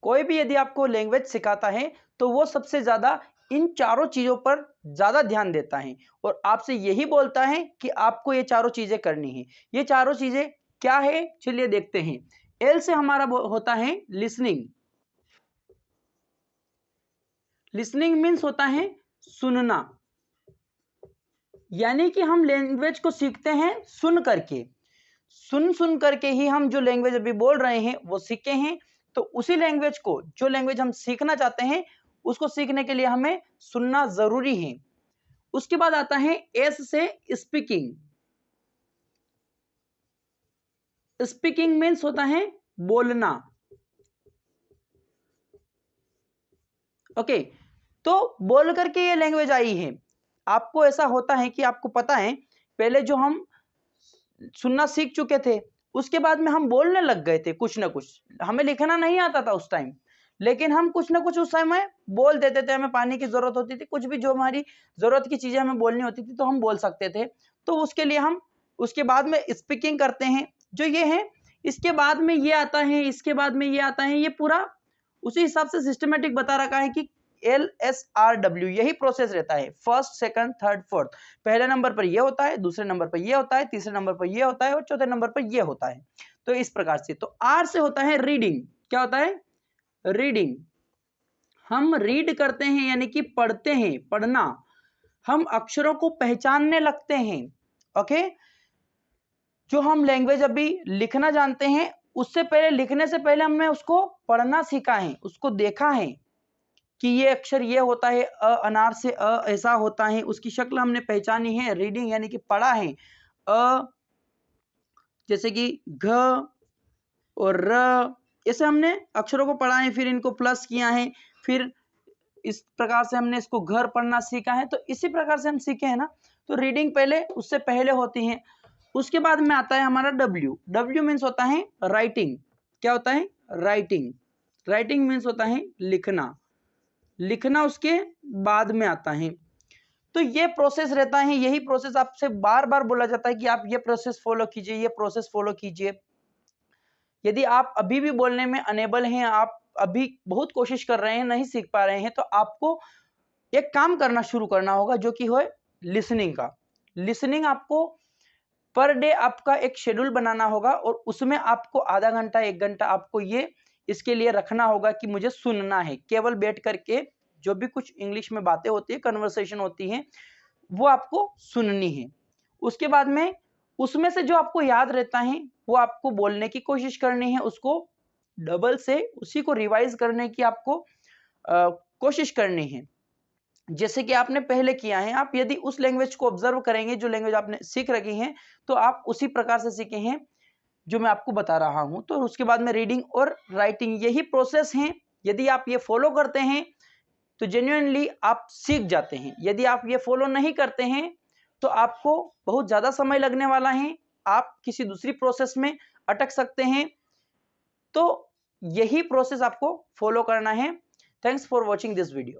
कोई भी यदि आपको लैंग्वेज सिखाता है तो वो सबसे ज्यादा इन चारों चीजों पर ज्यादा ध्यान देता है और आपसे यही बोलता है कि आपको ये चारों चीजें करनी है। ये चारों चीजें क्या है, चलिए देखते हैं। एल से हमारा होता है लिसनिंग। लिसनिंग मीन्स होता है सुनना, यानी कि हम लैंग्वेज को सीखते हैं सुन करके। सुन करके ही हम जो लैंग्वेज अभी बोल रहे हैं वो सीखे हैं। तो उसी लैंग्वेज को, जो लैंग्वेज हम सीखना चाहते हैं, उसको सीखने के लिए हमें सुनना जरूरी है। उसके बाद आता है एस से स्पीकिंग। स्पीकिंग मीन्स होता है बोलना। ओके, तो बोल करके ये लैंग्वेज आई है। आपको ऐसा होता है कि आपको पता है पहले जो हम सुनना सीख चुके थे उसके बाद में हम बोलने लग गए थे कुछ ना कुछ। हमें लिखना नहीं आता था उस टाइम, लेकिन हम कुछ ना कुछ उस टाइम में बोल देते थे। हमें पानी की जरूरत होती थी, कुछ भी जो हमारी जरूरत की चीजें हमें बोलनी होती थी तो हम बोल सकते थे। तो उसके लिए हम उसके बाद में स्पीकिंग करते हैं, जो ये है। इसके बाद में ये आता है, इसके बाद में ये आता है। ये पूरा उसी हिसाब से सिस्टमेटिक बता रखा है कि LSRW यही प्रोसेस रहता है, फर्स्ट सेकंड थर्ड फोर्थ। पहले नंबर पर ये होता है, दूसरे नंबर पर ये होता है, तीसरे नंबर पर ये होता है और चौथे नंबर पर ये होता है। तो इस प्रकार से। तो R से होता है रीडिंग। क्या होता है? रीडिंग। हम रीड करते हैं यानी कि पढ़ते हैं, पढ़ना। हम अक्षरों को पहचानने लगते हैं। ओके, जो हम लैंग्वेज अभी लिखना जानते हैं उससे पहले, लिखने से पहले हमने उसको पढ़ना सीखा है, उसको देखा है कि ये अक्षर ये होता है, अनार से ऐसा होता है, उसकी शक्ल हमने पहचानी है। रीडिंग यानी कि पढ़ा है। जैसे कि घ और र, ऐसे हमने अक्षरों को पढ़ा है, फिर इनको प्लस किया है, फिर इस प्रकार से हमने इसको घर पढ़ना सीखा है। तो इसी प्रकार से हम सीखे हैं ना। तो रीडिंग पहले, उससे पहले होती है। उसके बाद में आता है हमारा W। W मीन्स होता है राइटिंग। क्या होता है? राइटिंग। राइटिंग मीन्स होता है लिखना। लिखना उसके बाद में आता है। तो ये प्रोसेस रहता है। यही प्रोसेस आपसे बार बार बोला जाता है कि आप ये प्रोसेस फॉलो कीजिए, ये प्रोसेस फॉलो कीजिए। यदि आप अभी भी बोलने में अनेबल हैं, आप अभी बहुत कोशिश कर रहे हैं, नहीं सीख पा रहे हैं, तो आपको एक काम करना शुरू करना होगा जो कि है लिसनिंग का। लिसनिंग आपको पर डे आपका एक शेड्यूल बनाना होगा और उसमें आपको आधा घंटा 1 घंटा आपको ये इसके लिए रखना होगा कि मुझे सुनना है। केवल बैठ करके जो भी कुछ इंग्लिश में बातें होती है, कन्वर्सेशन होती है, वो आपको सुननी है। उसके बाद में उसमें से जो आपको याद रहता है वो आपको बोलने की कोशिश करनी है, उसको डबल से उसी को रिवाइज करने की आपको कोशिश करनी है, जैसे कि आपने पहले किया है। आप यदि उस लैंग्वेज को ऑब्जर्व करेंगे, जो लैंग्वेज आपने सीख रखी है, तो आप उसी प्रकार से सीखे हैं जो मैं आपको बता रहा हूं। तो उसके बाद में रीडिंग और राइटिंग, यही प्रोसेस है। यदि आप ये फॉलो करते हैं तो जेन्युइनली आप सीख जाते हैं। यदि आप ये फॉलो नहीं करते हैं तो आपको बहुत ज्यादा समय लगने वाला है, आप किसी दूसरी प्रोसेस में अटक सकते हैं। तो यही प्रोसेस आपको फॉलो करना है। Thanks for watching this video.